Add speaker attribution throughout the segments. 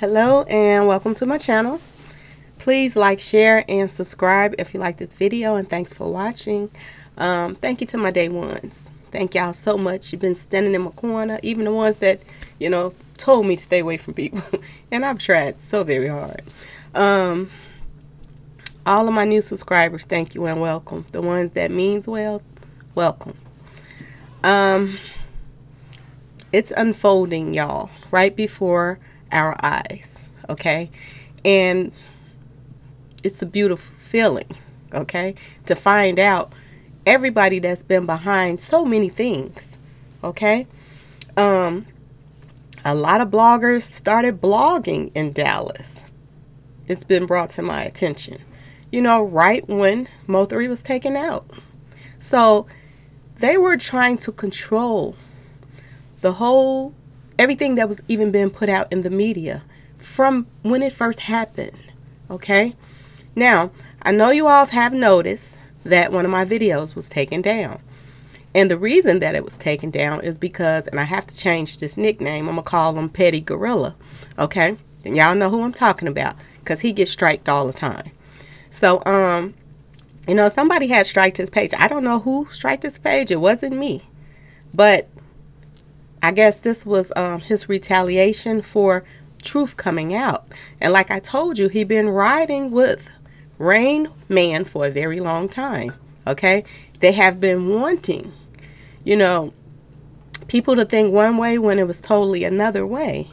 Speaker 1: Hello and welcome to my channel. Please like, share, and subscribe if you like this video, and thanks for watching. Thank you to my day ones. Thank y'all so much. You've been standing in my corner, even the ones that, told me to stay away from people. And I've tried so very hard. All of my new subscribers, thank you and welcome. The ones that means well, welcome. It's unfolding, y'all, right before our eyes, okay? And it's a beautiful feeling, okay, to find out everybody that's been behind so many things, okay? A lot of bloggers started blogging in Dallas. It's been brought to my attention, right when Mo3 was taken out. So they were trying to control everything that was even being put out in the media from when it first happened, okay? Now, I know you all have noticed that one of my videos was taken down. And the reason that it was taken down is because, and I have to change this nickname, I'm going to call him Petty Gorilla, okay? And y'all know who I'm talking about because he gets striked all the time. So, somebody had striked his page. I don't know who striked his page. It wasn't me. But I guess this was his retaliation for truth coming out. And like I told you, he'd been riding with Rain Man for a very long time, okay? They have been wanting, people to think one way when it was totally another way,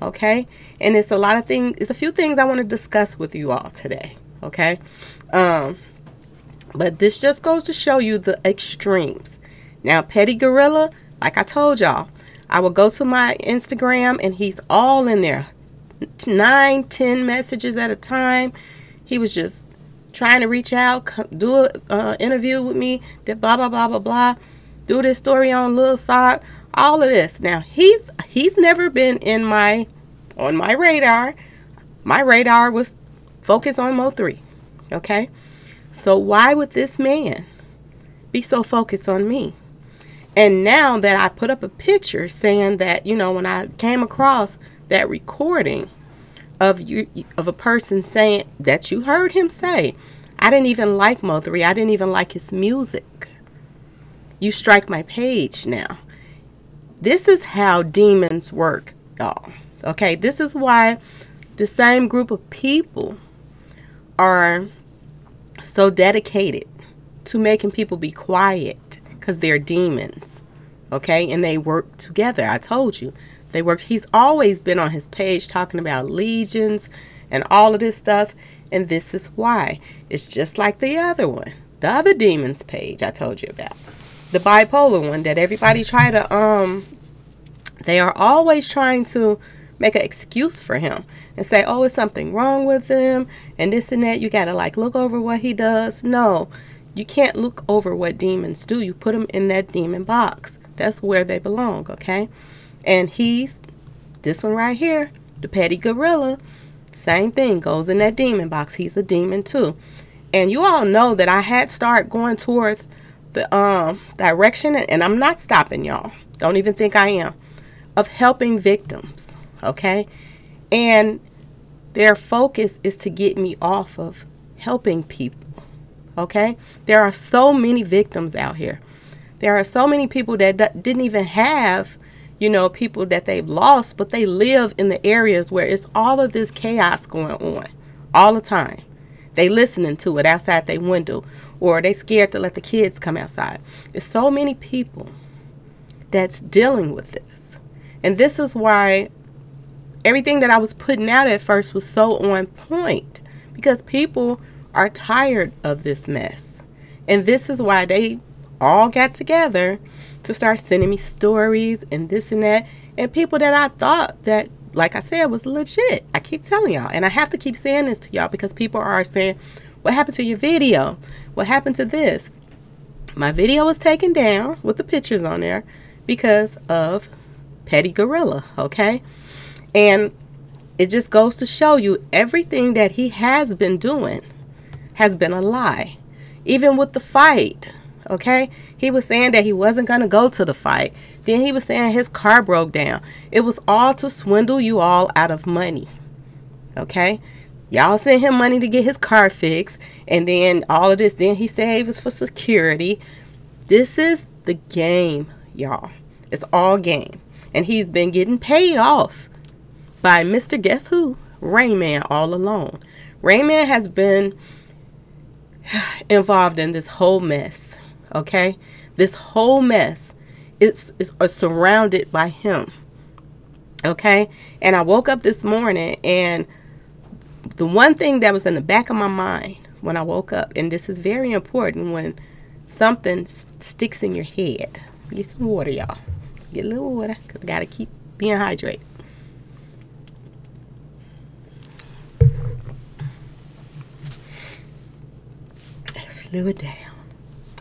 Speaker 1: okay? And it's a lot of things, it's a few things I want to discuss with you all today, okay? But this just goes to show you the extremes. Now, Petty Gorilla, like I told y'all, I will go to my Instagram and he's all in there. 9-10 messages at a time. He was just trying to reach out, do an interview with me, blah, blah, blah, blah, blah. Do this story on Lil Sock, all of this. Now, he's never been on my radar. My radar was focused on Mo3, okay? So why would this man be so focused on me? And now that I put up a picture saying that, when I came across that recording of a person saying that you heard him say, I didn't even like Mo3. I didn't even like his music. You strike my page now. This is how demons work, y'all. Okay, this is why the same group of people are so dedicated to making people be quiet. Because they're demons, okay? And they work together. I told you. They worked. He's always been on his page talking about legions and all of this stuff. And this is why. It's just like the other one. The other demons page I told you about. The bipolar one that everybody try to, they are always trying to make an excuse for him. And say, oh, it's something wrong with him. And this and that. You got to look over what he does. No. You can't look over what demons do. You put them in that demon box. That's where they belong, okay? And this one right here, the Petty Gorilla, same thing, goes in that demon box. He's a demon too. And you all know that I had started going towards the direction, and I'm not stopping, y'all. Don't even think I am, of helping victims, okay? And their focus is to get me off of helping people. Okay, there are so many victims out here. There are so many people that didn't even have, people that they've lost, but they live in the areas where it's all of this chaos going on all the time. They listening to it outside their window, or they scared to let the kids come outside. There's so many people that's dealing with this. And this is why everything that I was putting out at first was so on point, because people are tired of this mess. And this is why they all got together to start sending me stories and this and that, and people that I thought that, like I said, was legit. I keep telling y'all, and I have to keep saying this to y'all because people are saying, what happened to your video? What happened to this? My video was taken down with the pictures on there because of Petty Gorilla, okay? And it just goes to show you everything that he has been doing has been a lie. Even with the fight, okay? He was saying that he wasn't going to go to the fight. Then he was saying his car broke down. It was all to swindle you all out of money, Okay? Y'all sent him money to get his car fixed, and then all of this, then he said it was for security. This is the game, y'all. It's all game. And he's been getting paid off by Mr. Guess Who? Rain Man all along. Rain Man has been involved in this whole mess. Okay? This whole mess is surrounded by him. Okay? And I woke up this morning, and the one thing that was in the back of my mind when I woke up, and this is very important when something sticks in your head. Get some water, y'all. Get a little water, because I got to keep being hydrated. Slow it down.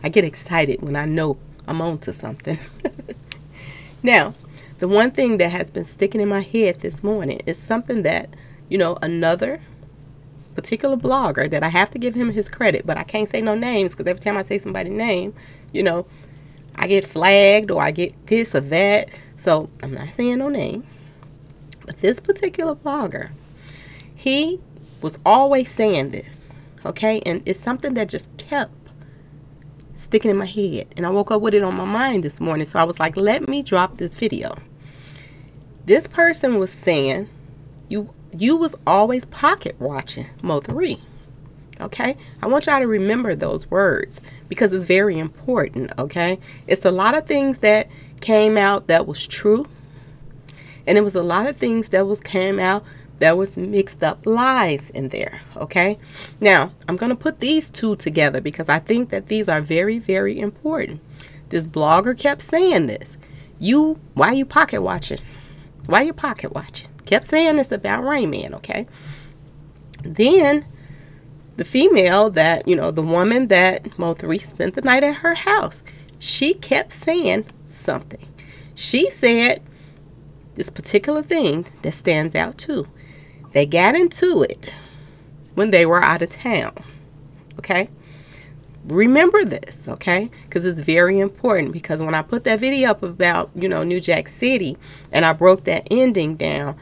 Speaker 1: I get excited when I know I'm on to something. Now, the one thing that has been sticking in my head this morning is something that, you know, another particular blogger that I have to give him his credit, but I can't say no names because every time I say somebody's name, you know, I get flagged or I get this or that. So I'm not saying no name. But this particular blogger, he was always saying this, okay? And it's something that just kept sticking in my head. And I woke up with it on my mind this morning. So I was like, let me drop this video. This person was saying, you was always pocket watching Mo3. Okay? I want y'all to remember those words because it's very important, okay? It's a lot of things that came out that was true. And it was a lot of things that came out that was mixed up lies in there, okay? Now, I'm going to put these two together because I think that these are very, very important. This blogger kept saying this. Why you pocket watching? Why you pocket watching? Kept saying this about Rain Man, okay? Then the female that, you know, the woman that Mo3 spent the night at her house, she kept saying something. She said this particular thing that stands out too. They got into it when they were out of town, okay? Remember this, okay? Because it's very important, because when I put that video up about, you know, New Jack City and I broke that ending down,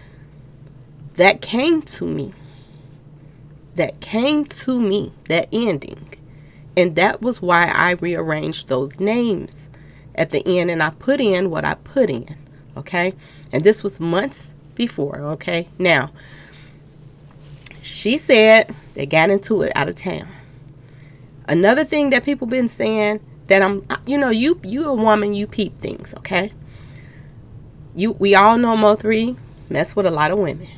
Speaker 1: that came to me. That came to me, that ending. And that was why I rearranged those names at the end and I put in what I put in, okay? And this was months before, okay? Now, she said they got into it out of town. Another thing that people been saying that you know, you a woman, you peep things, okay? We all know Mo3 mess with a lot of women.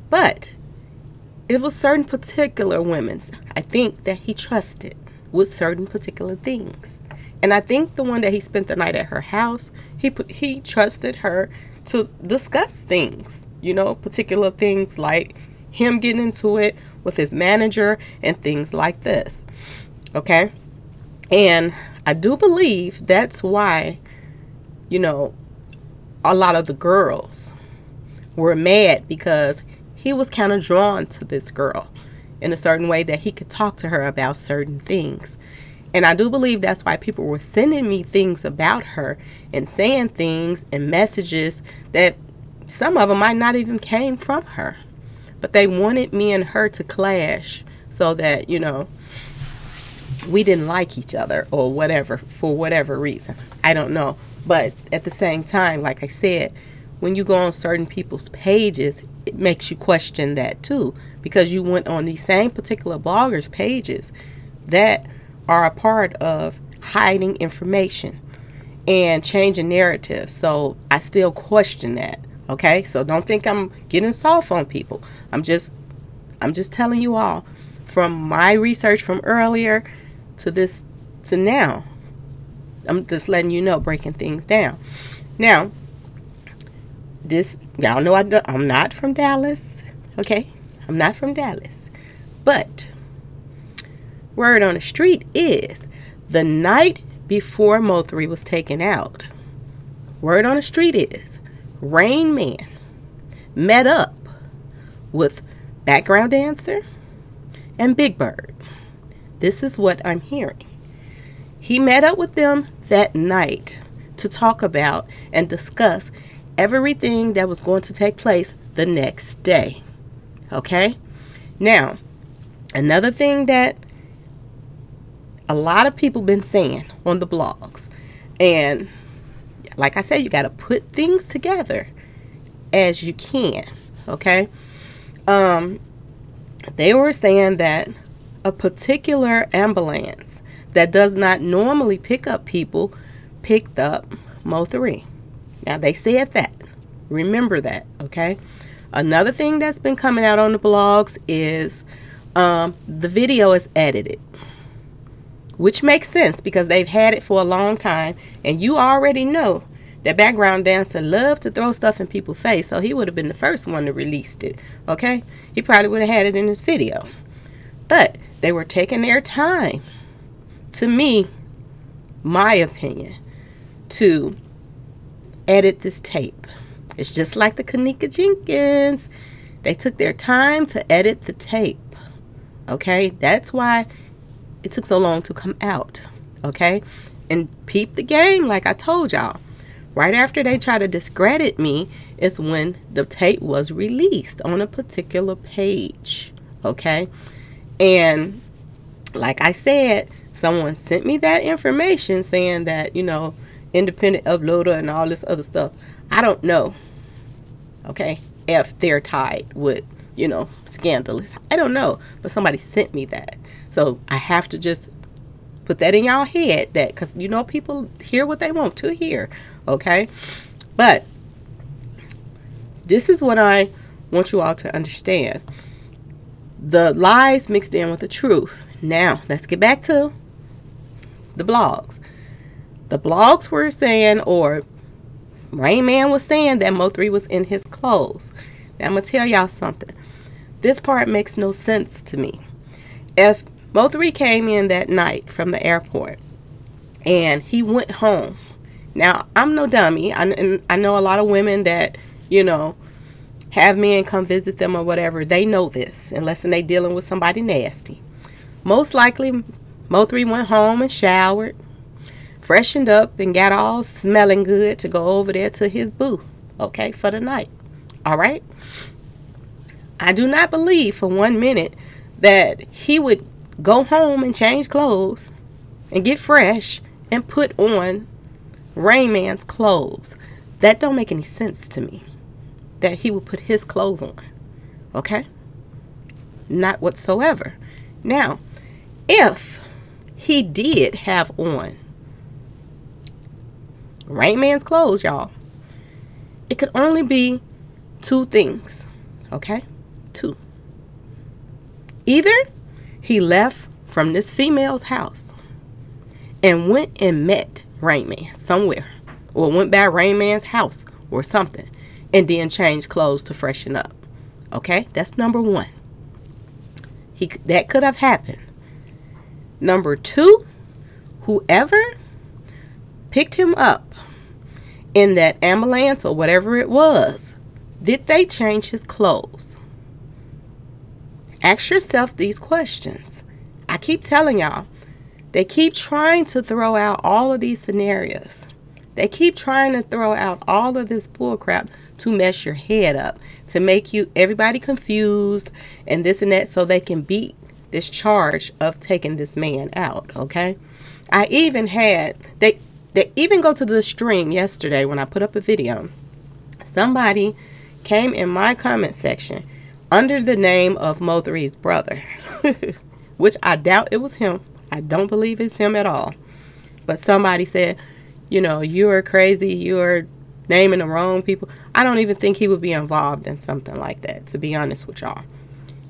Speaker 1: But it was certain particular women, I think, that he trusted with certain particular things. And I think the one that he spent the night at her house, he trusted her to discuss things, you know, particular things like him getting into it with his manager and things like this. Okay? And I do believe that's why, you know, a lot of the girls were mad because he was kind of drawn to this girl in a certain way that he could talk to her about certain things. And I do believe that's why people were sending me things about her and saying things and messages that some of them might not even came from her. But they wanted me and her to clash so that, you know, we didn't like each other or whatever, for whatever reason. I don't know. But at the same time, like I said, when you go on certain people's pages, it makes you question that too, because you went on these same particular bloggers' pages that are a part of hiding information and changing narratives. So I still question that. Okay, so don't think I'm getting soft on people. I'm just telling you all from my research from earlier to this to now. I'm just letting you know, breaking things down. Now, this, y'all know I'm not from Dallas, okay? I'm not from Dallas. But word on the street is the night before Mo3 was taken out, word on the street is Rain Man met up with background dancer and Big Bird. This is what I'm hearing. He met up with them that night to talk about and discuss everything that was going to take place the next day. Okay? Now, another thing that a lot of people been saying on the blogs, and like I said, you got to put things together as you can. Okay? They were saying that a particular ambulance that does not normally pick up people picked up Mo3. Now, they said that. Remember that, okay? Another thing that's been coming out on the blogs is the video is edited, which makes sense because they've had it for a long time, and you already know that background dancer loved to throw stuff in people's face, so he would have been the first one to release it, okay? He probably would have had it in his video. But they were taking their time, to me, my opinion, to edit this tape. It's just like the Kanika Jenkins. They took their time to edit the tape, okay? That's why it took so long to come out, okay? And peep the game, like I told y'all. Right after they try to discredit me is when the tape was released on a particular page, okay? And like I said, someone sent me that information saying that, you know, independent uploader and all this other stuff. I don't know, okay, if they're tied with, you know, scandalous. I don't know, but somebody sent me that. So I have to just put that in y'all head, that because, you know, people hear what they want to hear, okay? But this is what I want you all to understand. The lies mixed in with the truth. Now, let's get back to the blogs. The blogs were saying, or Rain Man was saying, that Mo3 was in his clothes. Now, I'm going to tell y'all something. This part makes no sense to me. If Mo3 came in that night from the airport and he went home. Now, I'm no dummy. I know a lot of women that, you know, have men come visit them or whatever. They know this, unless they dealing with somebody nasty. Most likely, Mo3 went home and showered, freshened up, and got all smelling good to go over there to his boo, okay, for the night. All right? I do not believe for 1 minute that he would go home and change clothes and get fresh and put on Rain Man's clothes. That don't make any sense to me, that he would put his clothes on, okay? Not whatsoever. Now, if he did have on Rain Man's clothes, y'all, it could only be two things, okay? Two. Either he left from this female's house and went and met Rain Man somewhere, or went by Rain Man's house or something, and then changed clothes to freshen up. Okay, that's number one. That could have happened. Number two, whoever picked him up in that ambulance or whatever it was, did they change his clothes? Ask yourself these questions. I keep telling y'all, they keep trying to throw out all of these scenarios. They keep trying to throw out all of this bullcrap to mess your head up, to make everybody confused and this and that, so they can beat this charge of taking this man out, okay? I even had, they even go to the stream yesterday when I put up a video. Somebody came in my comment section under the name of Mo3's brother, which I doubt it was him. I don't believe it's him at all. But somebody said, you know, you're crazy, you're naming the wrong people. I don't even think he would be involved in something like that, to be honest with y'all.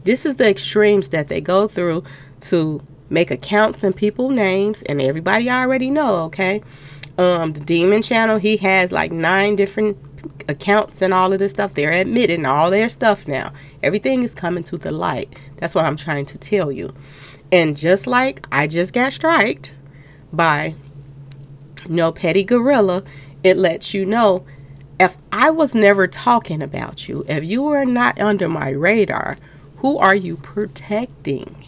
Speaker 1: This is the extremes that they go through to make accounts and people names, and everybody already know, okay? The Demon Channel, he has like 9 different accounts and all of this stuff. They're admitting all their stuff now. Everything is coming to the light. That's what I'm trying to tell you. And just like I just got striked by, you know, Petty Gorilla, it lets you know, if I was never talking about you, if you were not under my radar, who are you protecting?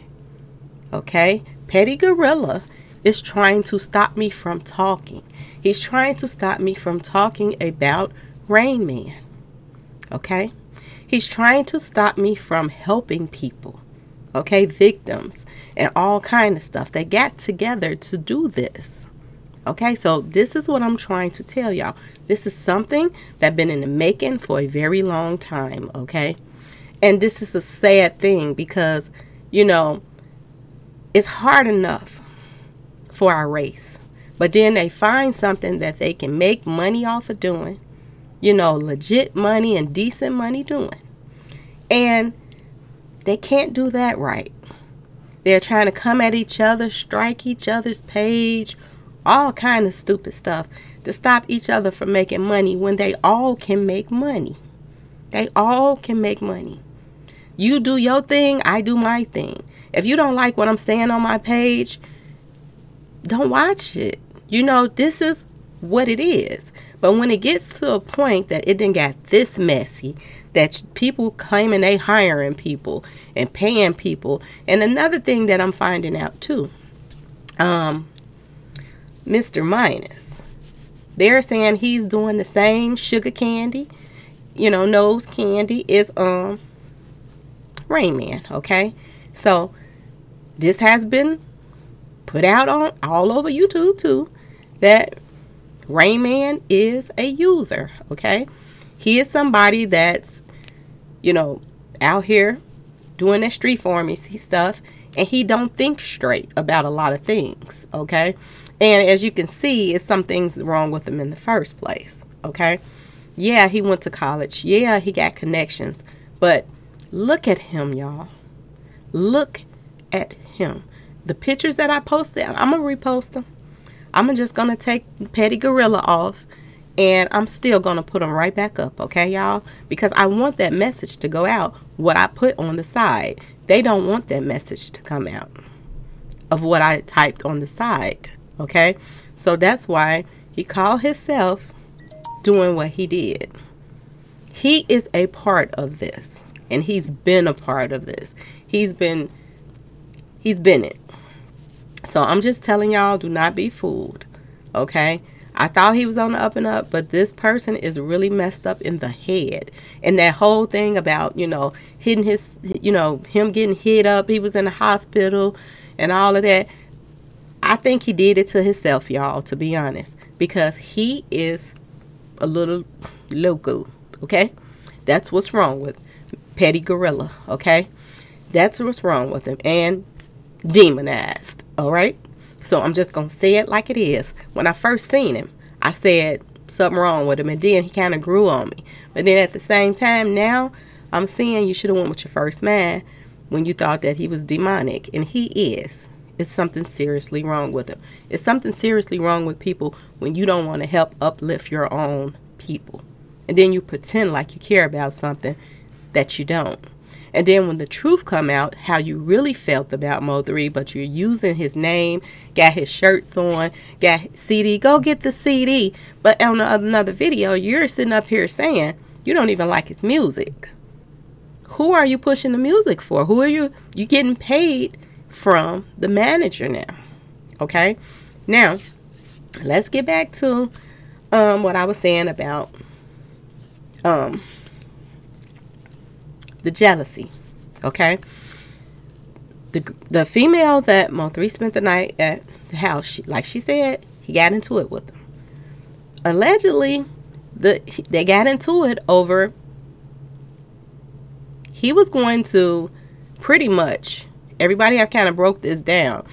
Speaker 1: Okay? Petty Gorilla is trying to stop me from talking. He's trying to stop me from talking about Rain Man. Okay? He's trying to stop me from helping people, okay, victims and all kind of stuff. They got together to do this. Okay, so this is what I'm trying to tell y'all. This is something that's been in the making for a very long time, okay? And this is a sad thing because, you know, it's hard enough for our race. But then they find something that they can make money off of doing, you know, legit money and decent money doing. And they can't do that right. They're trying to come at each other, strike each other's page, all kind of stupid stuff to stop each other from making money when they all can make money. They all can make money. You do your thing, I do my thing. If you don't like what I'm saying on my page, don't watch it. You know, this is what it is. But when it gets to a point that it done got this messy, that people claiming they hiring people and paying people. And another thing that I'm finding out too, Mr. Minus, they're saying he's doing the same sugar candy, you know, nose candy is Rain Man, okay? So this has been put out on all over YouTube too, that Rain Man is a user, okay? He is somebody that's, you know, out here doing that street pharmacy stuff, and he don't think straight about a lot of things, okay? And as you can see, it's some things wrong with him in the first place, okay? Yeah, he went to college. Yeah, he got connections. But look at him, y'all. Look at him. The pictures that I posted, I'm going to repost them. I'm just going to take Petty Gorilla off, and I'm still going to put them right back up, okay, y'all? Because I want that message to go out, what I put on the side. They don't want that message to come out of what I typed on the side. Okay, so that's why he called himself doing what he did. He is a part of this, and he's been a part of this. He's been it. So I'm just telling y'all, do not be fooled. Okay, I thought he was on the up and up, but this person is really messed up in the head. And that whole thing about, you know, hitting his, you know, him getting hit up, he was in the hospital and all of that. I think he did it to himself, y'all, to be honest, because he is a little loco, okay? That's what's wrong with Petty Gorilla, okay? That's what's wrong with him, and demonized, all right? So I'm just going to say it like it is. When I first seen him, I said something wrong with him, and then he kind of grew on me. But then at the same time, now I'm seeing you should have went with your first man when you thought that he was demonic, and he is. It's something seriously wrong with him. It's something seriously wrong with people when you don't want to help uplift your own people. And then you pretend like you care about something that you don't. And then when the truth come out, how you really felt about Mo3, but you're using his name, got his shirts on, got CD, go get the CD. But on another video, you're sitting up here saying you don't even like his music. Who are you pushing the music for? Who are you getting paid from the manager now? Okay, now let's get back to what I was saying about the jealousy. Okay, the female that Mo3 spent the night at the house, like she said, he got into it with them. Allegedly, they got into it over, he was going to pretty much, everybody have kind of broke this down.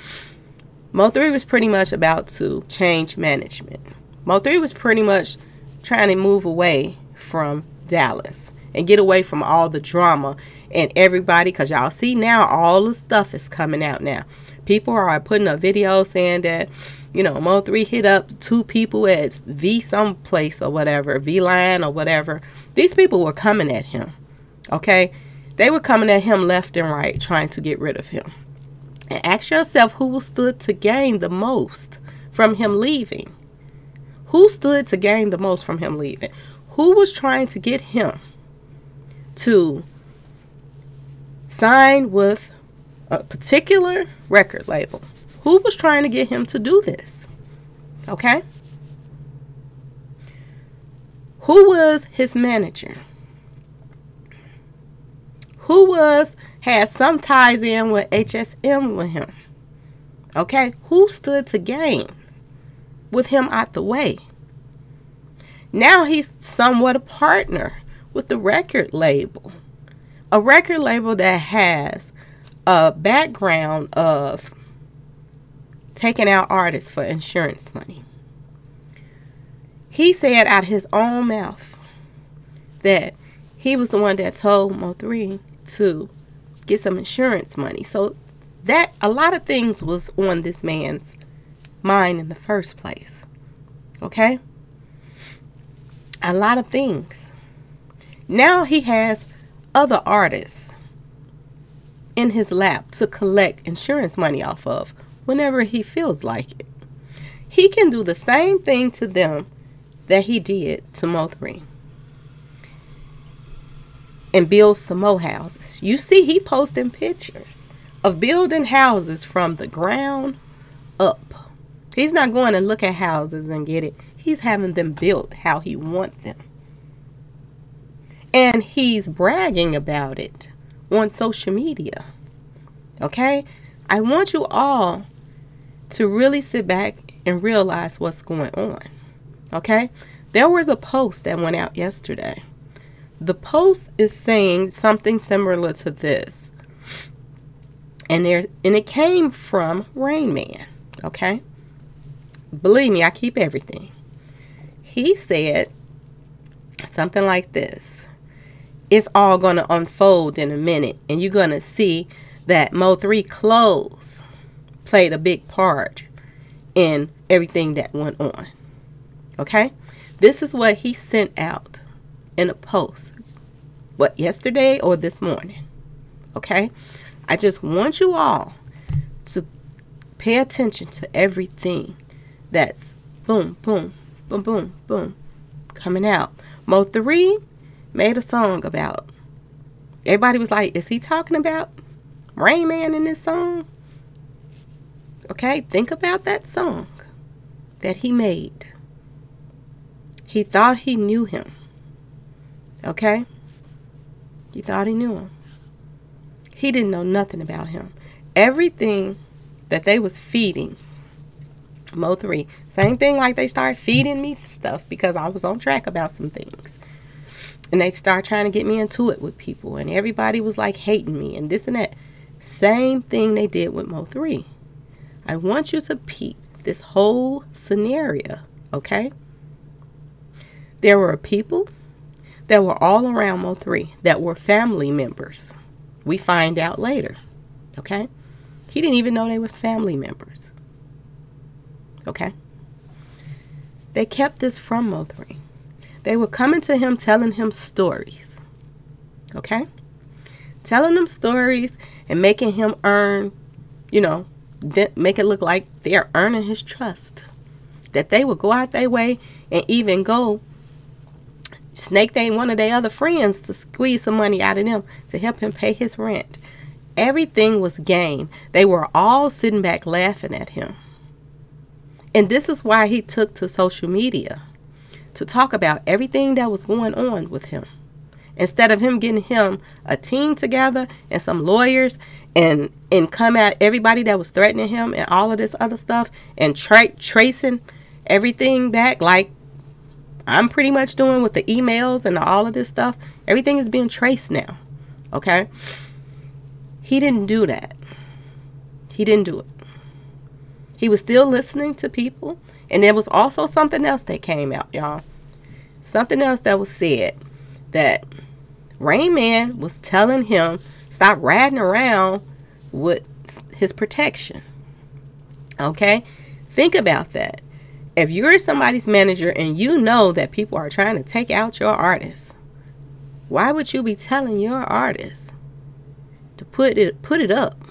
Speaker 1: Mo3 was pretty much about to change management. Mo3 was pretty much trying to move away from Dallas and get away from all the drama and everybody, because y'all see now all the stuff is coming out now. People are putting up videos saying that, you know, Mo3 hit up 2 people at V someplace or whatever, V line or whatever. These people were coming at him. Okay, they were coming at him left and right, trying to get rid of him. And ask yourself, who stood to gain the most from him leaving? Who stood to gain the most from him leaving? Who was trying to get him to sign with a particular record label? Who was trying to get him to do this? Okay? Who was his manager? Who had some ties in with HSM with him? Okay, who stood to gain with him out the way? Now he's somewhat a partner with the record label. A record label that has a background of taking out artists for insurance money. He said out his own mouth that he was the one that told Mo3 to get some insurance money. So that a lot of things was on this man's mind in the first place. Okay? A lot of things. Now he has other artists in his lap to collect insurance money off of whenever he feels like it. He can do the same thing to them that he did to Mo3 and build some more houses. You see, he posting pictures of building houses from the ground up. He's not going to look at houses and get it. He's having them built how he wants them. And he's bragging about it on social media. Okay? I want you all to really sit back and realize what's going on. Okay? There was a post that went out yesterday. The post is saying something similar to this. And it came from Rain Man. Okay? Believe me, I keep everything. He said something like this. It's all going to unfold in a minute, and you're going to see that Mo3 clothes played a big part in everything that went on. Okay? This is what he sent out in a post. What, yesterday or this morning? Okay? I just want you all to pay attention to everything that's boom, boom, boom, boom, boom, coming out. Mo3 made a song about. Everybody was like, is he talking about Rain Man in this song? Okay, think about that song that he made. He thought he knew him. Okay? He thought he knew him. He didn't know nothing about him. Everything that they was feeding Mo3, same thing like they started feeding me stuff because I was on track about some things. And they start trying to get me into it with people. And everybody was like hating me and this and that. Same thing they did with Mo3. I want you to peep this whole scenario, okay? There were people that were all around Mo3 that were family members. We find out later, okay? He didn't even know they was family members, okay? They kept this from Mo3. They were coming to him telling him stories, okay? Telling him stories and making him earn, make it look like they're earning his trust. That they would go out their way and even go snake one of their other friends to squeeze some money out of them to help him pay his rent. Everything was game. They were all sitting back laughing at him. And this is why he took to social media to talk about everything that was going on with him. Instead of him getting him a team together and some lawyers and come at everybody that was threatening him and all of this other stuff and tracing everything back like I'm pretty much doing with the emails and all of this stuff. Everything is being traced now. Okay? He didn't do that. He didn't do it. He was still listening to people. And there was also something else that came out, y'all. Something else that was said. That Rain Man was telling him, stop riding around with his protection. Okay? Think about that. If you're somebody's manager and you know that people are trying to take out your artist, why would you be telling your artist to put it up?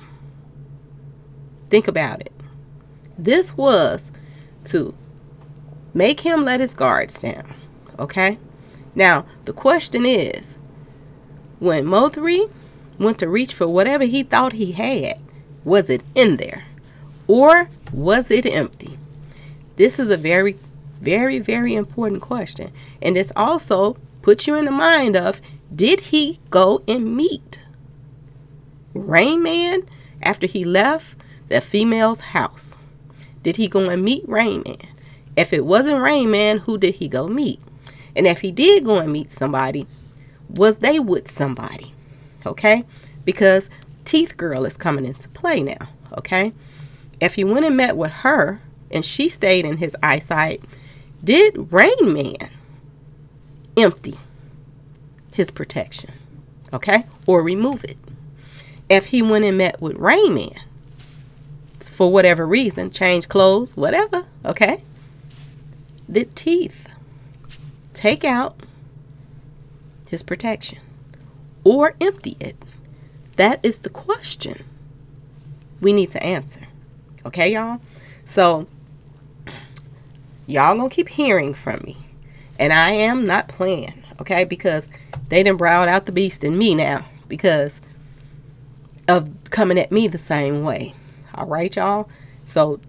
Speaker 1: Think about it. This was to make him let his guards down. Okay? Now, the question is, when Mo3 went to reach for whatever he thought he had, was it in there? Or was it empty? This is a very, very, very important question. And this also puts you in the mind of, did he go and meet Rain Man, after he left the female's house, did he go and meet Rain Man? If it wasn't Rain Man, who did he go meet? And if he did go and meet somebody, was they with somebody? Okay? Because Teeth Girl is coming into play now. Okay? If he went and met with her and she stayed in his eyesight, did Rain Man empty his protection? Okay? Or remove it? If he went and met with Rain Man, for whatever reason, change clothes, whatever, okay? Did Teeth take out his protection or empty it? That is the question we need to answer. Okay, y'all? So, y'all gonna keep hearing from me. And I am not playing, okay? Because they done brought out the beast in me now because of coming at me the same way. All right, y'all? So,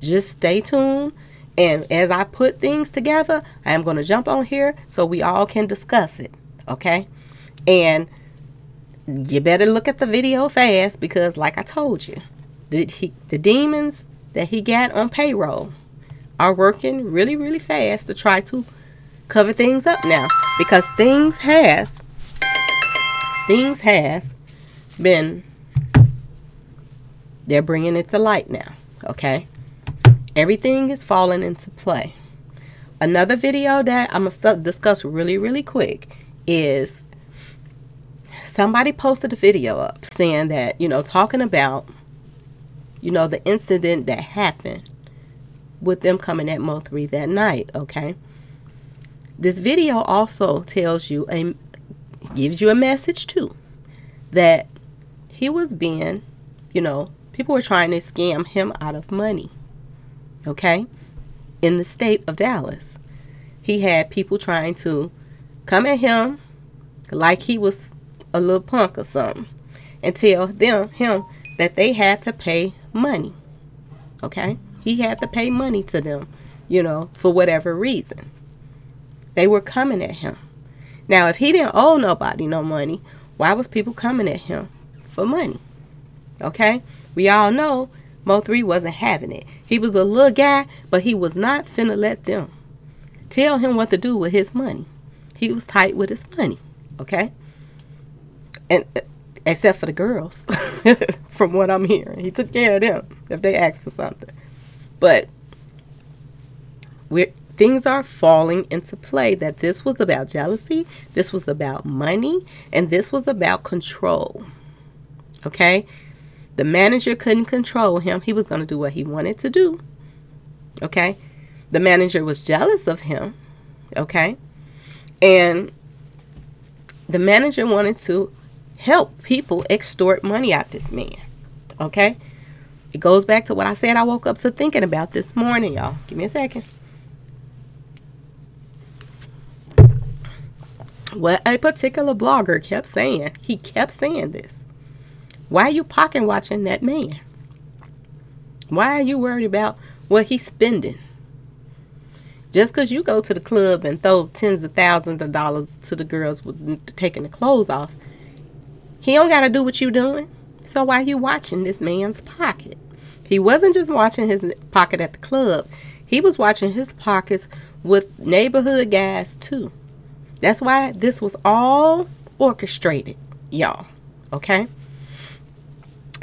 Speaker 1: just stay tuned. And as I put things together, I am going to jump on here so we all can discuss it. Okay? And you better look at the video fast because like I told you, the demons that he got on payroll are working really, really fast to try to cover things up now. Because things has been, they're bringing it to light now. Okay? Everything is falling into play. Another video that I'm going to discuss really, really quick is somebody posted a video up saying that, talking about, the incident that happened with them coming at Mo3 that night, okay? This video also tells you, gives you a message too, that he was being, people were trying to scam him out of money. Okay, in the state of Dallas, he had people trying to come at him like he was a little punk or something and tell him that they had to pay money. Okay, he had to pay money to them, for whatever reason. They were coming at him. Now, if he didn't owe nobody no money, why was people coming at him for money? Okay, we all know Mo3 wasn't having it. He was a little guy, but he was not finna let them tell him what to do with his money. He was tight with his money, okay? And except for the girls, from what I'm hearing. He took care of them if they asked for something. But things are falling into play that this was about jealousy, this was about money, and this was about control, okay? The manager couldn't control him. He was going to do what he wanted to do. Okay? The manager was jealous of him. Okay? And the manager wanted to help people extort money out this man. Okay? It goes back to what I said I woke up to thinking about this morning, y'all. Give me a second. What a particular blogger kept saying. He kept saying this. Why are you pocket watching that man? Why are you worried about what he's spending? Just because you go to the club and throw tens of thousands of dollars to the girls with taking the clothes off, he don't got to do what you doing. So why are you watching this man's pocket? He wasn't just watching his pocket at the club. He was watching his pockets with neighborhood guys too. That's why this was all orchestrated, y'all. Okay?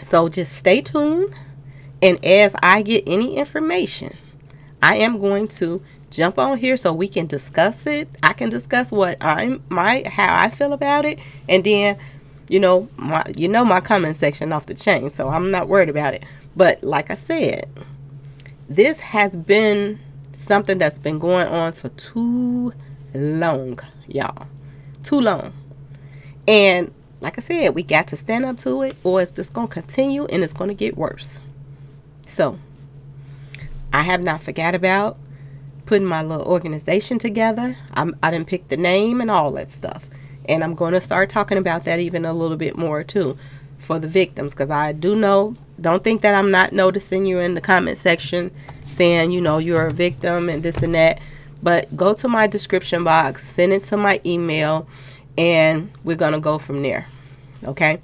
Speaker 1: So just stay tuned, and as I get any information, I am going to jump on here so we can discuss it. I can discuss how I feel about it, and then my comment section off the chain, so I'm not worried about it. But like I said, this has been something that's been going on for too long, y'all. Too long. And like I said, we got to stand up to it, or it's just going to continue and it's going to get worse. So, I have not forgot about putting my little organization together. I didn't pick the name and all that stuff. And I'm going to start talking about that even a little bit more too for the victims. Because I do know, don't think that I'm not noticing you in the comment section saying, you're a victim and this and that. But go to my description box, send it to my email, and we're going to go from there. Okay?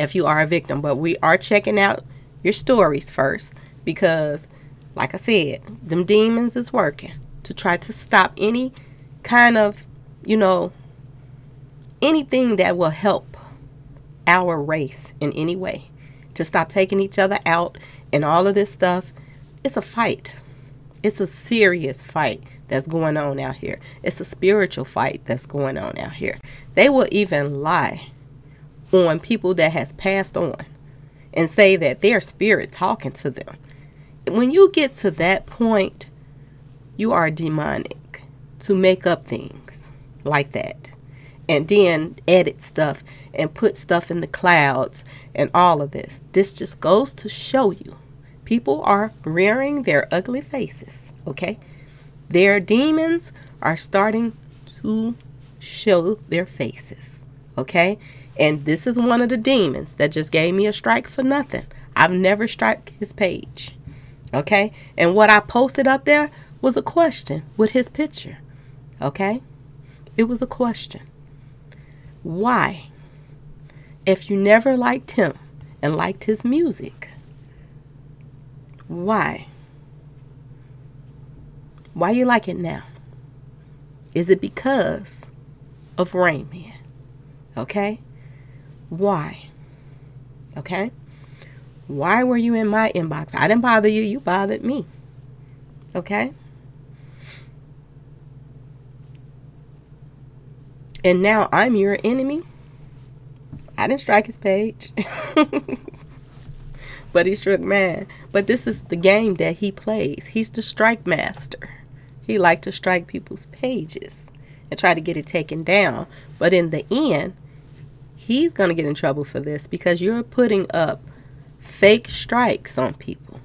Speaker 1: if you are a victim. But we are checking out your stories first because, like I said, them demons is working to try to stop any kind of, anything that will help our race in any way, to stop taking each other out and all of this stuff. It's a fight. It's a serious fight that's going on out here. It's a spiritual fight that's going on out here. They will even lie on people that has passed on and say that their spirit talking to them. When you get to that point, you are demonic to make up things like that and then edit stuff and put stuff in the clouds and all of this. This just goes to show you people are rearing their ugly faces, okay? Their demons are starting to show their faces, okay? And this is one of the demons that just gave me a strike for nothing. I've never struck his page, okay? And what I posted up there was a question with his picture, okay? It was a question. Why? If you never liked him and liked his music, why? Why you like it now? Is it because of Rain Man? Okay? Why? Okay? Why were you in my inbox? I didn't bother you. You bothered me. Okay? And now I'm your enemy? I didn't strike his page. But he struck mine. But this is the game that he plays. He's the strike master. He likes to strike people's pages and try to get it taken down. But in the end, he's going to get in trouble for this because you're putting up fake strikes on people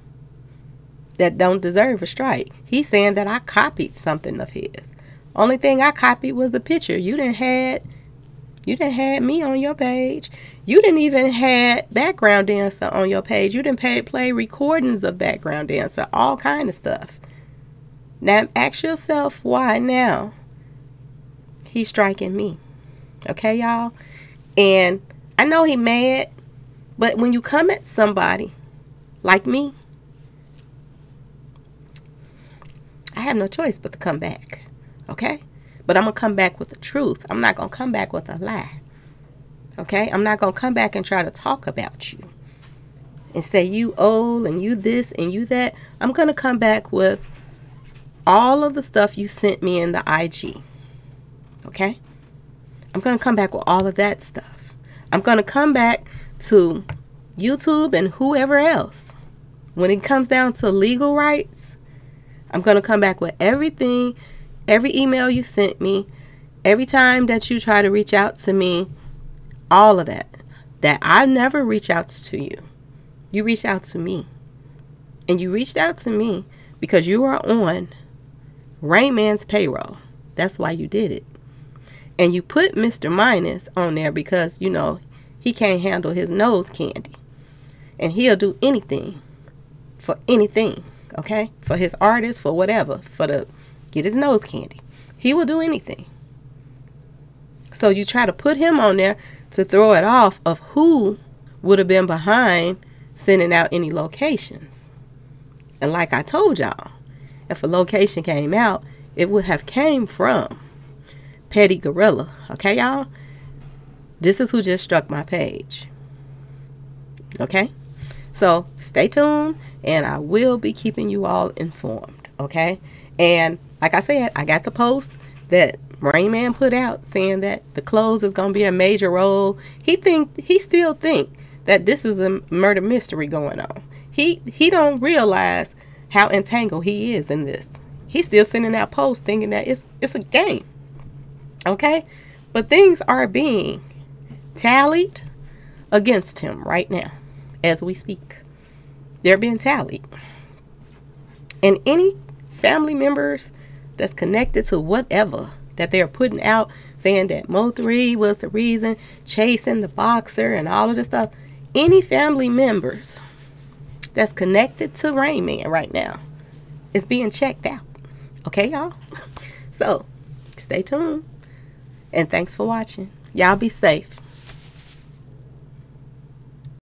Speaker 1: that don't deserve a strike. He's saying that I copied something of his. Only thing I copied was the picture. You didn't have me on your page. You didn't even have background dancer on your page. You didn't play recordings of background dancer, all kind of stuff. Now ask yourself why now he's striking me. Okay, y'all? And I know he mad, but when you come at somebody like me, I have no choice but to come back. Okay? But I'm going to come back with the truth. I'm not going to come back with a lie. Okay? I'm not going to come back and try to talk about you and say you old and you this and you that. I'm going to come back with all of the stuff you sent me in the IG. Okay? I'm going to come back with all of that stuff. I'm going to come back to YouTube and whoever else. When it comes down to legal rights, I'm going to come back with everything, every email you sent me, every time that you try to reach out to me, all of that. That I never reach out to you. You reach out to me. And you reached out to me because you are on Rain Man's payroll. That's why you did it. And you put Mr. Minus on there because, you know, he can't handle his nose candy. And he'll do anything for anything, okay? For his artist, for whatever, get his nose candy. He will do anything. So you try to put him on there to throw it off of who would have been behind sending out any locations. And like I told y'all, if a location came out, it would have came from Petty Gorilla. Okay, y'all? This is who just struck my page. Okay? So stay tuned, and I will be keeping you all informed. Okay? And like I said, I got the post that Rain Man put out saying that the clothes is going to be a major role. He still think that this is a murder mystery going on. He don't realize how entangled he is in this. He's still sending out posts thinking that it's a game. Okay? But things are being tallied against him right now as we speak. They're being tallied. And any family members that's connected to whatever that they're putting out saying that Mo3 was the reason, chasing the boxer and all of this stuff, any family members that's connected to Rain Man right now is being checked out. Okay, y'all? So, stay tuned. And thanks for watching. Y'all be safe.